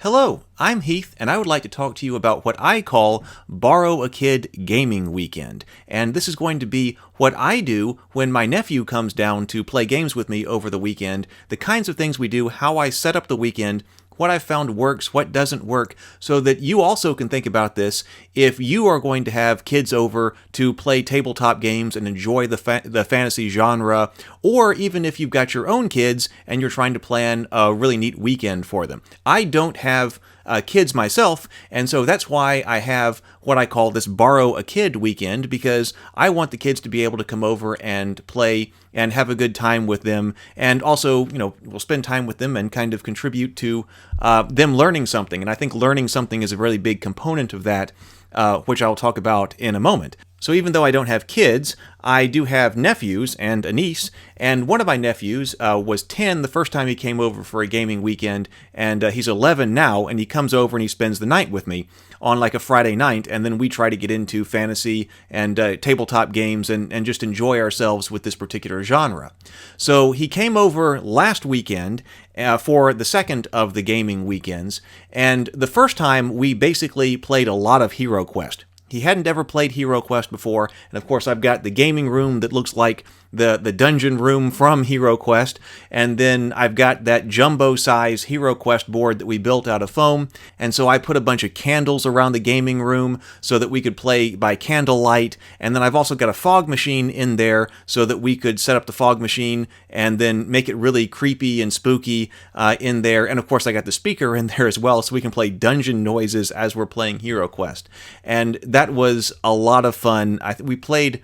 Hello, I'm Heath, and I would like to talk to you about what I call Borrow a Kid Gaming Weekend. And this is going to be what I do when my nephew comes down to play games with me over the weekend, the kinds of things we do, how I set up the weekend, what I've found works, what doesn't work, so that you also can think about this if you are going to have kids over to play tabletop games and enjoy the fantasy genre, or even if you've got your own kids and you're trying to plan a really neat weekend for them. I don't have kids myself, and so that's why I have what I call this Borrow a Kid weekend, because I want the kids to be able to come over and play and have a good time with them, and also, we'll spend time with them and kind of contribute to them learning something. And I think learning something is a really big component of that, which I'll talk about in a moment. So even though I don't have kids, I do have nephews and a niece, and one of my nephews was 10 the first time he came over for a gaming weekend, and he's 11 now, and he comes over and he spends the night with me on like a Friday night, and then we try to get into fantasy and tabletop games and just enjoy ourselves with this particular genre. So he came over last weekend for the second of the gaming weekends, and the first time we basically played a lot of Hero Quest. He hadn't ever played Hero Quest before, and of course I've got the gaming room that looks like the dungeon room from Hero Quest, and then I've got that jumbo-size Hero Quest board that we built out of foam, and so I put a bunch of candles around the gaming room so that we could play by candlelight, and then I've also got a fog machine in there so that we could set up the fog machine and then make it really creepy and spooky in there, and of course I got the speaker in there as well so we can play dungeon noises as we're playing Hero Quest, and that was a lot of fun. We played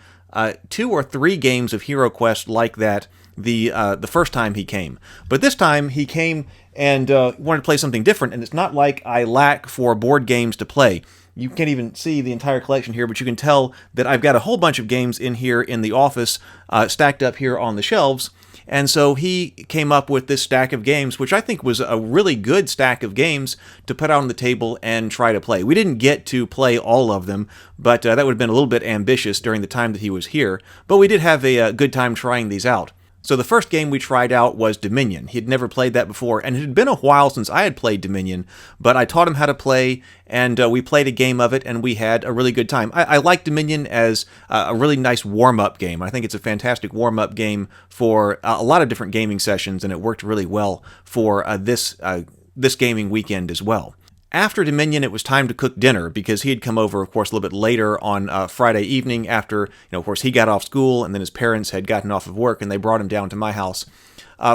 2 or 3 games of Hero Quest like that the first time he came. But this time he came and wanted to play something different, and it's not like I lack for board games to play. You can't even see the entire collection here, but you can tell that I've got a whole bunch of games in here in the office stacked up here on the shelves. And so he came up with this stack of games, which I think was a really good stack of games to put out on the table and try to play. We didn't get to play all of them, but that would have been a little bit ambitious during the time that he was here. But we did have a good time trying these out. So the first game we tried out was Dominion. He had never played that before, and it had been a while since I had played Dominion, but I taught him how to play, and we played a game of it, and we had a really good time. I like Dominion as a really nice warm-up game. I think it's a fantastic warm-up game for a lot of different gaming sessions, and it worked really well for this gaming weekend as well. After Dominion, it was time to cook dinner because he had come over, of course, a little bit later on Friday evening after, of course, he got off school and then his parents had gotten off of work and they brought him down to my house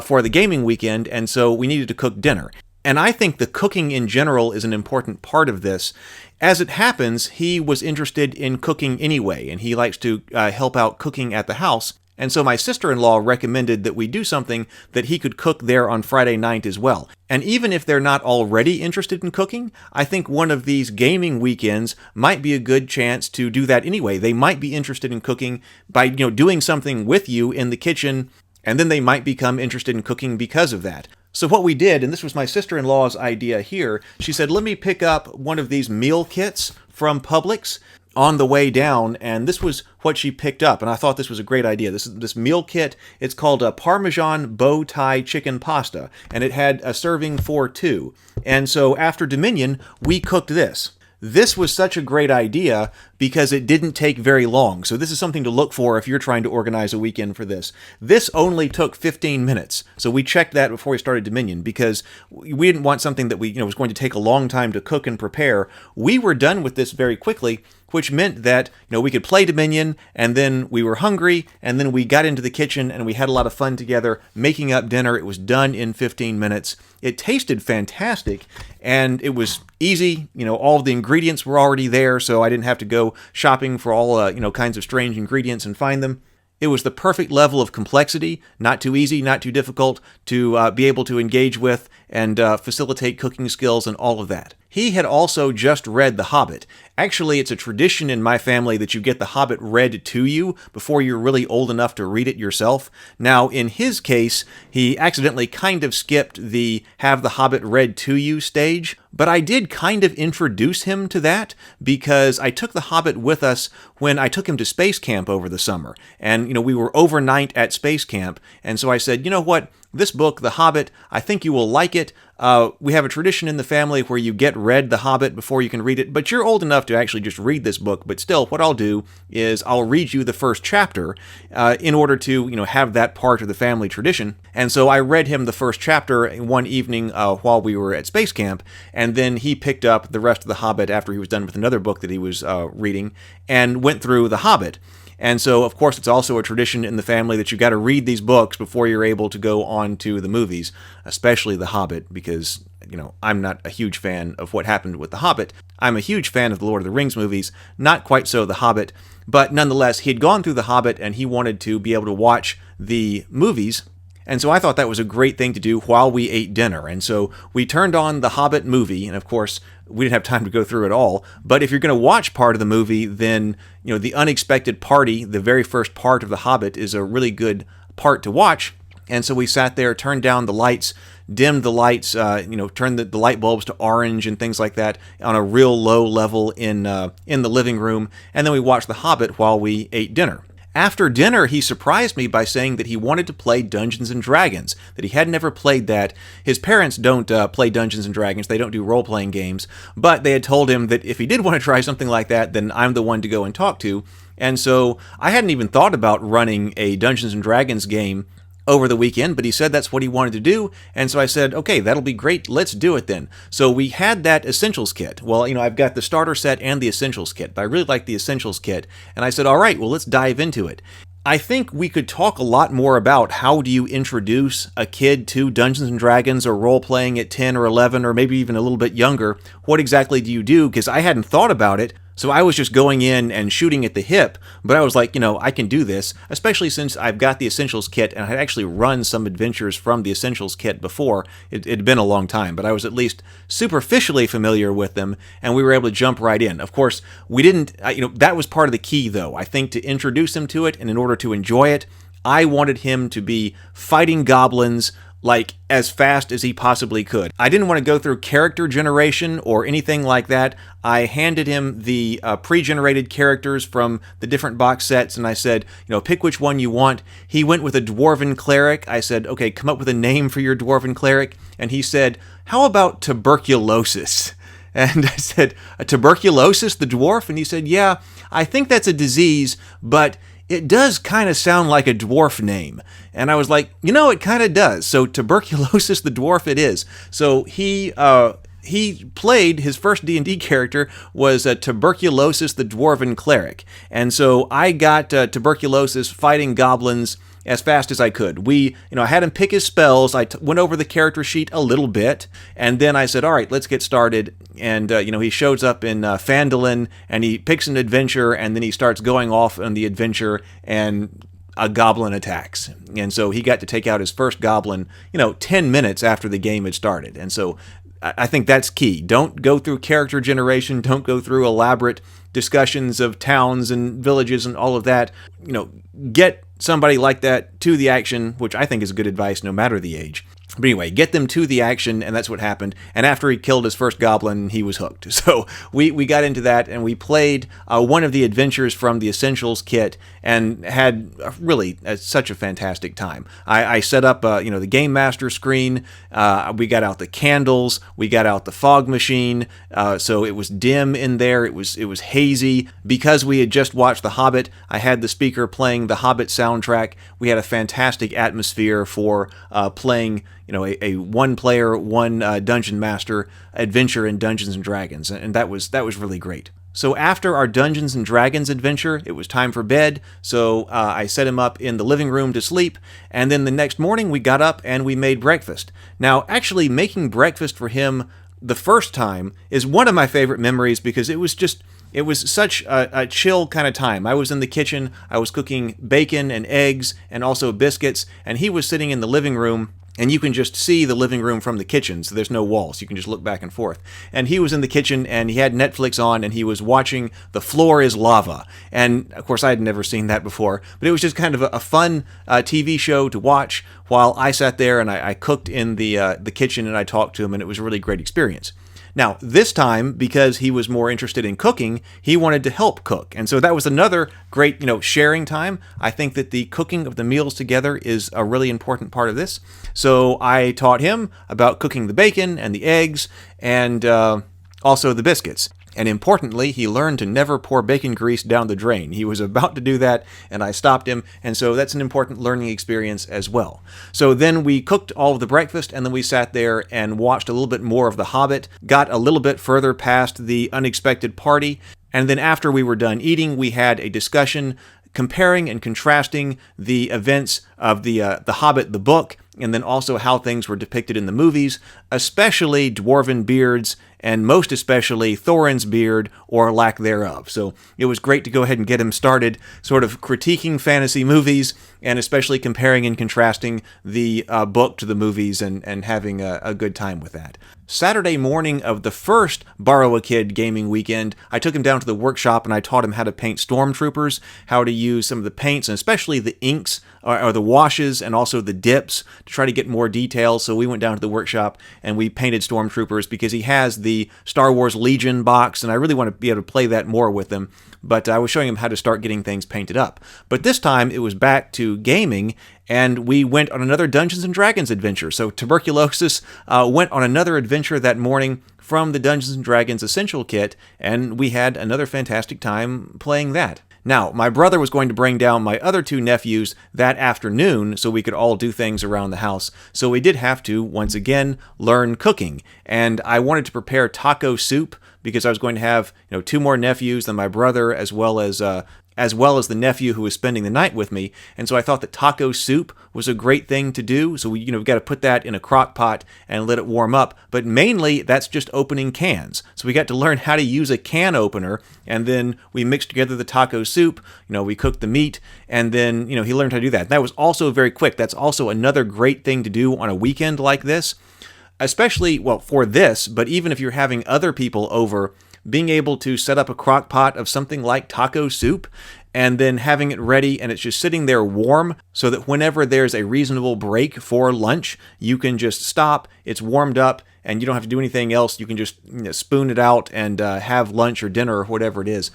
for the gaming weekend, and so we needed to cook dinner. And I think the cooking in general is an important part of this. As it happens, he was interested in cooking anyway, and he likes to help out cooking at the house. And so my sister-in-law recommended that we do something that he could cook there on Friday night as well. And even if they're not already interested in cooking, I think one of these gaming weekends might be a good chance to do that anyway. They might be interested in cooking by, doing something with you in the kitchen, and then they might become interested in cooking because of that. So what we did, and this was my sister-in-law's idea here, she said, let me pick up one of these meal kits from Publix on the way down, and this was what she picked up, and I thought this was a great idea. This meal kit, it's called a Parmesan bow tie chicken pasta, and it had a serving for 2. And so after Dominion, we cooked this. This was such a great idea because it didn't take very long. So this is something to look for if you're trying to organize a weekend for this. This only took 15 minutes. So we checked that before we started Dominion because we didn't want something that was going to take a long time to cook and prepare. We were done with this very quickly, which meant that, we could play Dominion, and then we were hungry, and then we got into the kitchen, and we had a lot of fun together making up dinner. It was done in 15 minutes. It tasted fantastic, and it was easy. All of the ingredients were already there, so I didn't have to go shopping for all, kinds of strange ingredients and find them. It was the perfect level of complexity, not too easy, not too difficult to be able to engage with and facilitate cooking skills and all of that. He had also just read The Hobbit. Actually, it's a tradition in my family that you get The Hobbit read to you before you're really old enough to read it yourself. Now, in his case, he accidentally kind of skipped the have The Hobbit read to you stage, but I did kind of introduce him to that because I took The Hobbit with us when I took him to space camp over the summer. And, we were overnight at space camp, and so I said, you know what? This book, The Hobbit, I think you will like it. we have a tradition in the family where you get read The Hobbit before you can read it, but you're old enough to actually just read this book. But still, what I'll do is I'll read you the first chapter in order to, have that part of the family tradition. And so I read him the first chapter one evening while we were at space camp, and then he picked up the rest of The Hobbit after he was done with another book that he was reading and went through The Hobbit. And so, of course, it's also a tradition in the family that you've got to read these books before you're able to go on to the movies, especially The Hobbit, because, I'm not a huge fan of what happened with The Hobbit. I'm a huge fan of the Lord of the Rings movies, not quite so The Hobbit, but nonetheless, he had gone through The Hobbit and he wanted to be able to watch the movies. And so I thought that was a great thing to do while we ate dinner. And so we turned on the Hobbit movie, and of course, we didn't have time to go through it all. But if you're going to watch part of the movie, then, The Unexpected Party, the very first part of The Hobbit, is a really good part to watch. And so we sat there, turned down the lights, dimmed the lights, turned the light bulbs to orange and things like that on a real low level in the living room. And then we watched The Hobbit while we ate dinner. After dinner, he surprised me by saying that he wanted to play Dungeons & Dragons, that he had never played that. His parents don't play Dungeons & Dragons, they don't do role-playing games, but they had told him that if he did want to try something like that, then I'm the one to go and talk to. And so I hadn't even thought about running a Dungeons & Dragons game over the weekend, but he said that's what he wanted to do, and so I said, okay, that'll be great, let's do it then. So we had that Essentials kit. Well, I've got the starter set and the Essentials kit, but I really like the Essentials kit, and I said, all right, well, let's dive into it. I think we could talk a lot more about how do you introduce a kid to Dungeons & Dragons or role-playing at 10 or 11 or maybe even a little bit younger. What exactly do you do? Because I hadn't thought about it. So I was just going in and shooting at the hip, but I was like, I can do this, especially since I've got the Essentials kit, and I had actually run some adventures from the Essentials kit before. It had been a long time, but I was at least superficially familiar with them, and we were able to jump right in. Of course, we didn't, that was part of the key, though, I think, to introduce him to it, and in order to enjoy it, I wanted him to be fighting goblins like as fast as he possibly could. I didn't want to go through character generation or anything like that. I handed him the pre-generated characters from the different box sets, and I said, pick which one you want. He went with a dwarven cleric. I said, okay, come up with a name for your dwarven cleric. And he said, how about tuberculosis? And I said, tuberculosis, the dwarf? And he said, yeah, I think that's a disease, but it does kind of sound like a dwarf name. And I was like, it kind of does. So tuberculosis the dwarf it is. So he played, his first D&D character was tuberculosis the dwarven cleric. And so I got tuberculosis fighting goblins as fast as I could. I had him pick his spells. I went over the character sheet a little bit, and then I said, all right, let's get started. And, he shows up in Phandalin, and he picks an adventure, and then he starts going off on the adventure, and a goblin attacks. And so he got to take out his first goblin, 10 minutes after the game had started. And so I think that's key. Don't go through character generation. Don't go through elaborate discussions of towns and villages and all of that. Get somebody like that to the action, which I think is good advice no matter the age. But anyway, get them to the action, and that's what happened. And after he killed his first goblin, he was hooked. So we got into that, and we played one of the adventures from the Essentials kit, and had really such a fantastic time. I set up, the Game Master screen. We got out the candles. We got out the fog machine. So it was dim in there. It was hazy. Because we had just watched The Hobbit, I had the speaker playing the Hobbit soundtrack. We had a fantastic atmosphere for playing a one-player, one dungeon master adventure in Dungeons & Dragons, and that was really great. So after our Dungeons & Dragons adventure, it was time for bed, so I set him up in the living room to sleep, and then the next morning we got up and we made breakfast. Now, actually making breakfast for him the first time is one of my favorite memories, because it was such a chill kind of time. I was in the kitchen, I was cooking bacon and eggs and also biscuits, and he was sitting in the living room, and you can just see the living room from the kitchen, so there's no walls. You can just look back and forth. And he was in the kitchen, and he had Netflix on, and he was watching The Floor is Lava. And, of course, I had never seen that before, but it was just kind of a fun TV show to watch while I sat there and I cooked in the kitchen, and I talked to him, and it was a really great experience. Now, this time, because he was more interested in cooking, he wanted to help cook. And so that was another great, sharing time. I think that the cooking of the meals together is a really important part of this. So I taught him about cooking the bacon and the eggs and also the biscuits. And importantly, he learned to never pour bacon grease down the drain. He was about to do that, and I stopped him, and so that's an important learning experience as well. So then we cooked all of the breakfast, and then we sat there and watched a little bit more of The Hobbit, got a little bit further past the unexpected party, and then after we were done eating, we had a discussion comparing and contrasting the events of the Hobbit, the book, and then also how things were depicted in the movies, especially dwarven beards, and most especially Thorin's beard, or lack thereof. So it was great to go ahead and get him started sort of critiquing fantasy movies, and especially comparing and contrasting the book to the movies, and having a good time with that. Saturday morning of the first Borrow a Kid gaming weekend, I took him down to the workshop and I taught him how to paint stormtroopers, how to use some of the paints, and especially the inks, or the washes, and also the dips to try to get more detail. So we went down to the workshop and we painted stormtroopers because he has the Star Wars Legion box, and I really want to be able to play that more with him. But I was showing him how to start getting things painted up. But this time it was back to gaming, and we went on another Dungeons & Dragons adventure. So Tuberculosis went on another adventure that morning from the Dungeons & Dragons Essential Kit, and we had another fantastic time playing that. Now, my brother was going to bring down my other two nephews that afternoon so we could all do things around the house. So we did have to, once again, learn cooking. And I wanted to prepare taco soup because I was going to have, two more nephews than my brother, as well as the nephew who was spending the night with me. And so I thought that taco soup was a great thing to do. So we've got to put that in a crock pot and let it warm up. But mainly that's just opening cans. So we got to learn how to use a can opener, and then we mixed together the taco soup. We cooked the meat, and then, he learned how to do that. That was also very quick. That's also another great thing to do on a weekend like this. Especially, for this, but even if you're having other people over, being able to set up a crock pot of something like taco soup and then having it ready and it's just sitting there warm so that whenever there's a reasonable break for lunch, you can just stop, it's warmed up, and you don't have to do anything else. You can just spoon it out and have lunch or dinner or whatever it is.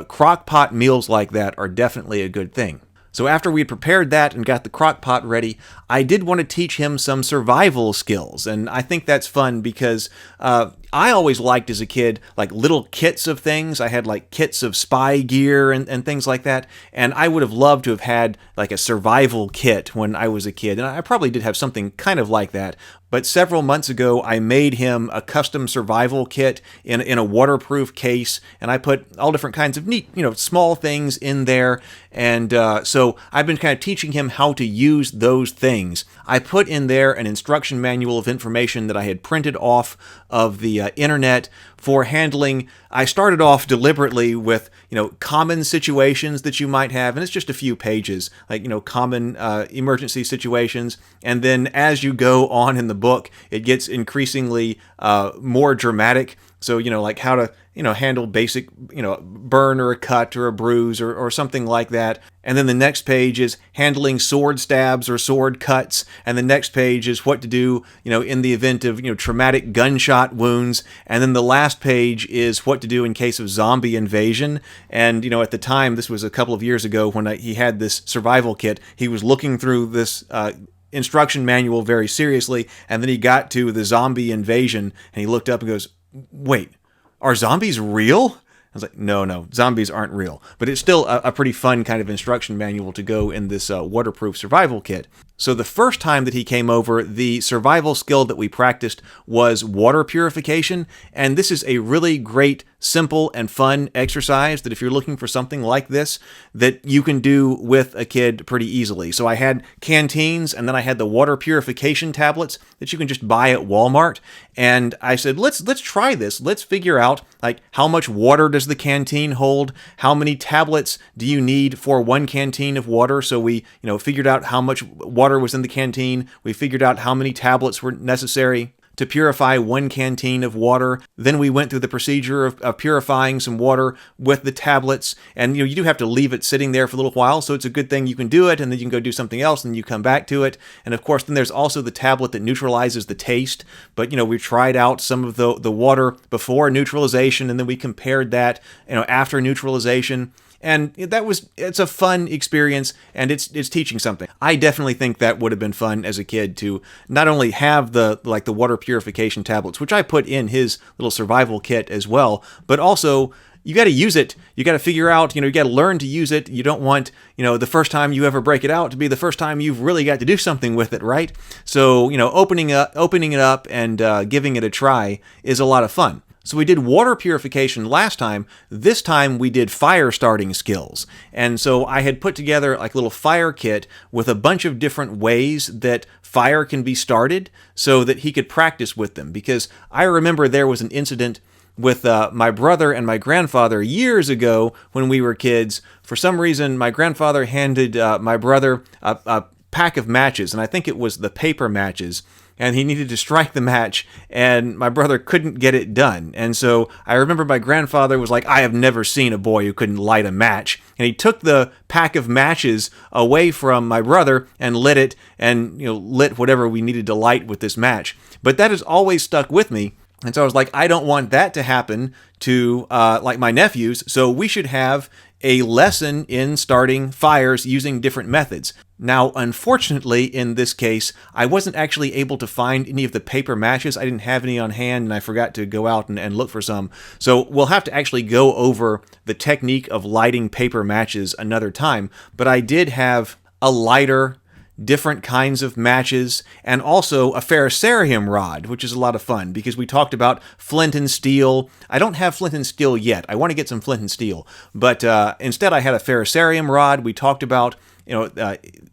Crock pot meals like that are definitely a good thing. So after we had prepared that and got the crock pot ready, I did want to teach him some survival skills. And I think that's fun because I always liked as a kid, like little kits of things. I had like kits of spy gear and things like that. And I would have loved to have had like a survival kit when I was a kid. And I probably did have something kind of like that. But several months ago, I made him a custom survival kit in a waterproof case, and I put all different kinds of neat, small things in there. And so I've been kind of teaching him how to use those things. I put in there an instruction manual of information that I had printed off of the internet for handling. I started off deliberately with, common situations that you might have, and it's just a few pages, like, common emergency situations. And then as you go on in the book, it gets increasingly more dramatic. So, like how to, handle basic, burn or a cut or a bruise or something like that. And then the next page is handling sword stabs or sword cuts. And the next page is what to do, in the event of, traumatic gunshot wounds. And then the last page is what to do in case of zombie invasion. And, at the time, this was a couple of years ago when he had this survival kit, he was looking through this instruction manual very seriously. And then he got to the zombie invasion and he looked up and goes, "Wait, are zombies real?" I was like, no, zombies aren't real. But it's still a pretty fun kind of instruction manual to go in this waterproof survival kit. So the first time that he came over, the survival skill that we practiced was water purification. And this is a really great, simple, and fun exercise that if you're looking for something like this, that you can do with a kid pretty easily. So I had canteens, and then I had the water purification tablets that you can just buy at Walmart. And I said, let's try this. Let's figure out like how much water does the canteen hold? How many tablets do you need for one canteen of water? So we, figured out how much water was in the canteen. We figured out how many tablets were necessary to purify 1 canteen of water. Then we went through the procedure of purifying some water with the tablets. And you do have to leave it sitting there for a little while, so it's a good thing you can do it, and then you can go do something else, and you come back to it. And of course, then there's also the tablet that neutralizes the taste. But we tried out some of the water before neutralization, and then we compared that after neutralization. And it's a fun experience, and it's teaching something. I definitely think that would have been fun as a kid to not only have the water purification tablets, which I put in his little survival kit as well, but also you got to use it. You got to figure out, you got to learn to use it. You don't want, the first time you ever break it out to be the first time you've really got to do something with it, right? So, opening it up and giving it a try is a lot of fun. So we did water purification last time. This time we did fire starting skills. And so I had put together like a little fire kit with a bunch of different ways that fire can be started so that he could practice with them. Because I remember there was an incident with my brother and my grandfather years ago when we were kids. For some reason, my grandfather handed my brother a pack of matches, and I think it was the paper matches, and he needed to strike the match, and my brother couldn't get it done. And so I remember my grandfather was like, I have never seen a boy who couldn't light a match. And he took the pack of matches away from my brother and lit it, and lit whatever we needed to light with this match. But that has always stuck with me. And so I was like, I don't want that to happen to like my nephews, so we should have a lesson in starting fires using different methods. Now, unfortunately, in this case, I wasn't actually able to find any of the paper matches. I didn't have any on hand, and I forgot to go out and look for some. So we'll have to actually go over the technique of lighting paper matches another time. But I did have a lighter, different kinds of matches, and also a ferrocerium rod, which is a lot of fun because we talked about flint and steel. I don't have flint and steel yet. I want to get some flint and steel, but instead I had a ferrocerium rod. We talked about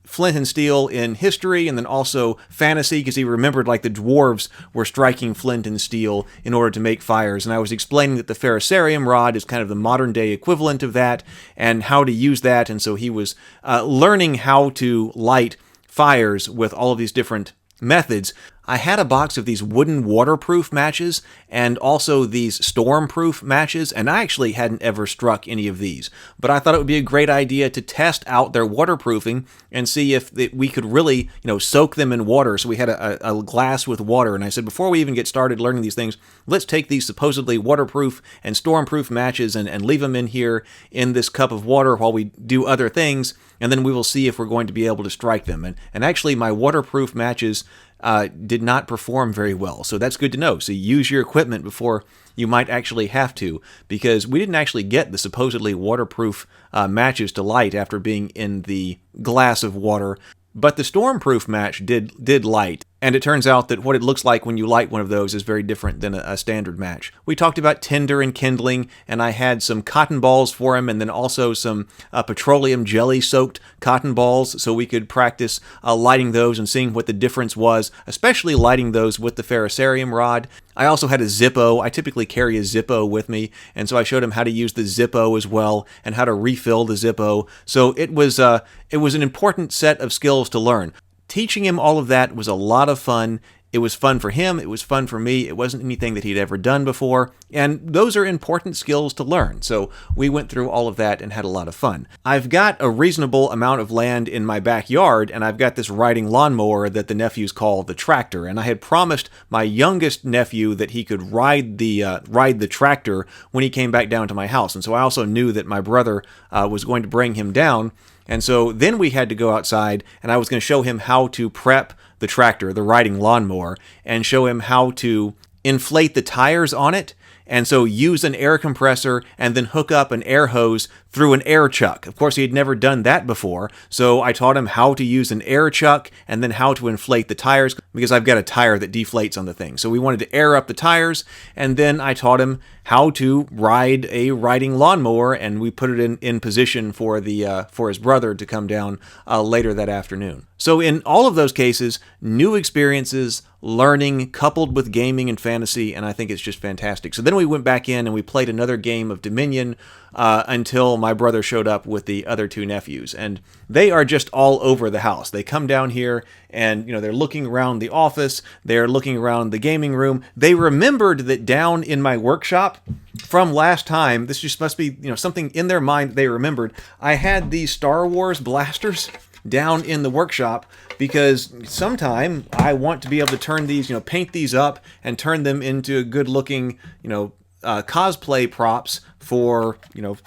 flint and steel in history, and then also fantasy, because he remembered like the dwarves were striking flint and steel in order to make fires. And I was explaining that the ferrocerium rod is kind of the modern day equivalent of that, and how to use that. And so he was learning how to light fires with all of these different methods. I had a box of these wooden waterproof matches and also these stormproof matches, and I actually hadn't ever struck any of these. But I thought it would be a great idea to test out their waterproofing and see if we could really, soak them in water. So we had a glass with water, and I said, before we even get started learning these things, let's take these supposedly waterproof and stormproof matches and leave them in here in this cup of water while we do other things, and then we will see if we're going to be able to strike them. And actually, my waterproof matches did not perform very well. So that's good to know. So use your equipment before you might actually have to, because we didn't actually get the supposedly waterproof matches to light after being in the glass of water. But the stormproof match did light, and it turns out that what it looks like when you light one of those is very different than a standard match. We talked about tinder and kindling, and I had some cotton balls for him, and then also some petroleum jelly-soaked cotton balls, so we could practice lighting those and seeing what the difference was, especially lighting those with the ferrocerium rod. I also had a Zippo. I typically carry a Zippo with me, and so I showed him how to use the Zippo as well, and how to refill the Zippo. So it was an important set of skills to learn. Teaching him all of that was a lot of fun. It was fun for him. It was fun for me. It wasn't anything that he'd ever done before. And those are important skills to learn. So we went through all of that and had a lot of fun. I've got a reasonable amount of land in my backyard, and I've got this riding lawnmower that the nephews call the tractor. And I had promised my youngest nephew that he could ride the tractor when he came back down to my house. And so I also knew that my brother was going to bring him down. And so then we had to go outside, and I was going to show him how to prep the tractor, the riding lawnmower, and show him how to inflate the tires on it, and so use an air compressor and then hook up an air hose through an air chuck. Of course, he had never done that before, so I taught him how to use an air chuck and then how to inflate the tires, because I've got a tire that deflates on the thing. So we wanted to air up the tires, and then I taught him how to ride a riding lawnmower, and we put it in position for his brother to come down later that afternoon. So in all of those cases, new experiences, learning coupled with gaming and fantasy, and I think it's just fantastic. So then we went back in and we played another game of Dominion until my brother showed up with the other two nephews. And they are just all over the house. They come down here and, they're looking around the office. They're looking around the gaming room. They remembered that down in my workshop from last time, this just must be, something in their mind they remembered. I had these Star Wars blasters down in the workshop because sometime I want to be able to turn these, paint these up and turn them into good looking, cosplay props for,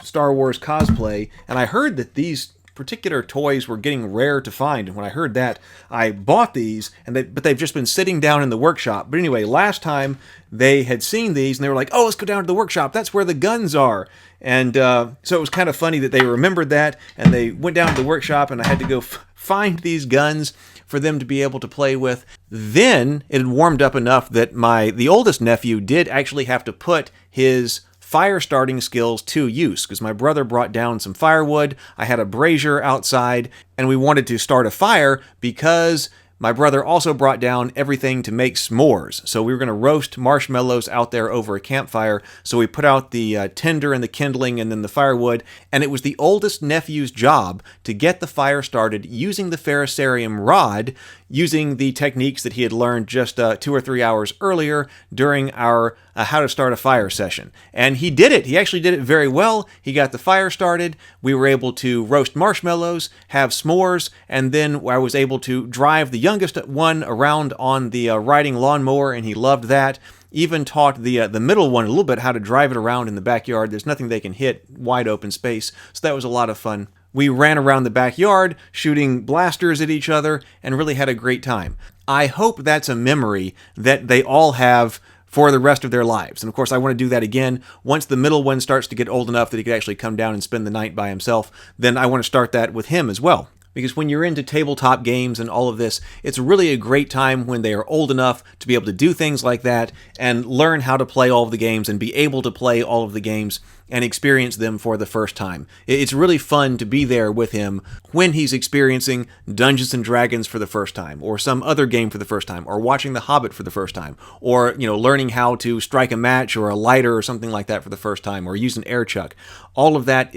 Star Wars cosplay. And I heard that these particular toys were getting rare to find. And when I heard that, I bought these, but they've just been sitting down in the workshop. But anyway, last time they had seen these and they were like, oh, let's go down to the workshop. That's where the guns are. And so it was kind of funny that they remembered that and they went down to the workshop and I had to go find these guns for them to be able to play with. Then it had warmed up enough that the oldest nephew did actually have to put his fire starting skills to use because my brother brought down some firewood. I had a brazier outside and we wanted to start a fire because my brother also brought down everything to make s'mores. So we were going to roast marshmallows out there over a campfire. So we put out the tinder and the kindling and then the firewood. And it was the oldest nephew's job to get the fire started using the ferrocerium rod, using the techniques that he had learned just 2 or 3 hours earlier during our how to start a fire session. And he did it. He actually did it very well. He got the fire started. We were able to roast marshmallows, have s'mores, and then I was able to drive the youngest one around on the riding lawnmower, and he loved that. Even taught the middle one a little bit how to drive it around in the backyard. There's nothing they can hit, wide open space, so that was a lot of fun. We ran around the backyard, shooting blasters at each other, and really had a great time. I hope that's a memory that they all have for the rest of their lives. And of course, I want to do that again. Once the middle one starts to get old enough that he could actually come down and spend the night by himself, then I want to start that with him as well. Because when you're into tabletop games and all of this, it's really a great time when they are old enough to be able to do things like that and learn how to play all of the games and be able to play all of the games and experience them for the first time. It's really fun to be there with him when he's experiencing Dungeons and Dragons for the first time, or some other game for the first time, or watching The Hobbit for the first time, or learning how to strike a match or a lighter or something like that for the first time, or use an air chuck. All of that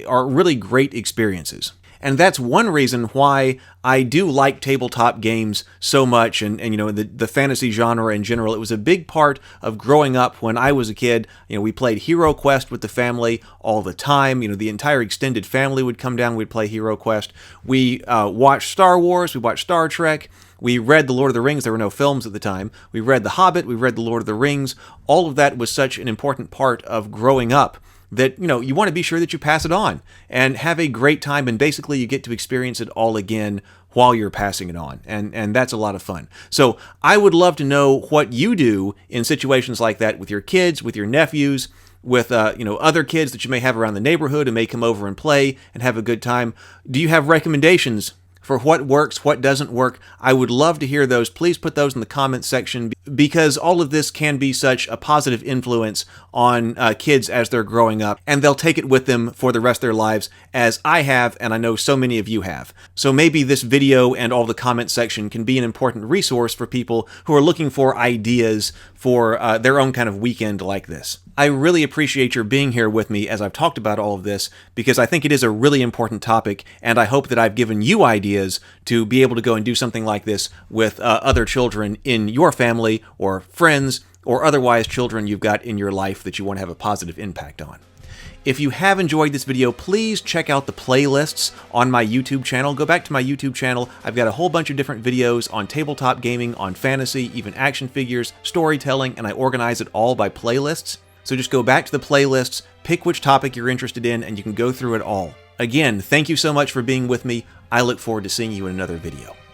are really great experiences. And that's one reason why I do like tabletop games so much, and the fantasy genre in general. It was a big part of growing up when I was a kid. We played Hero Quest with the family all the time. The entire extended family would come down. We'd play Hero Quest. We watched Star Wars. We watched Star Trek. We read The Lord of the Rings. There were no films at the time. We read The Hobbit. We read The Lord of the Rings. All of that was such an important part of growing up that, you want to be sure that you pass it on and have a great time, and basically you get to experience it all again while you're passing it on, and that's a lot of fun. So I would love to know what you do in situations like that with your kids, with your nephews, with other kids that you may have around the neighborhood who may come over and play and have a good time. Do you have recommendations for what works, what doesn't work? I would love to hear those. Please put those in the comments section, because all of this can be such a positive influence on kids as they're growing up, and they'll take it with them for the rest of their lives, as I have, and I know so many of you have. So maybe this video and all the comment section can be an important resource for people who are looking for ideas for their own kind of weekend like this. I really appreciate your being here with me as I've talked about all of this, because I think it is a really important topic, and I hope that I've given you ideas to be able to go and do something like this with other children in your family or friends, or otherwise children you've got in your life that you want to have a positive impact on. If you have enjoyed this video, please check out the playlists on my YouTube channel. Go back to my YouTube channel. I've got a whole bunch of different videos on tabletop gaming, on fantasy, even action figures, storytelling, and I organize it all by playlists. So just go back to the playlists, pick which topic you're interested in, and you can go through it all. Again, thank you so much for being with me. I look forward to seeing you in another video.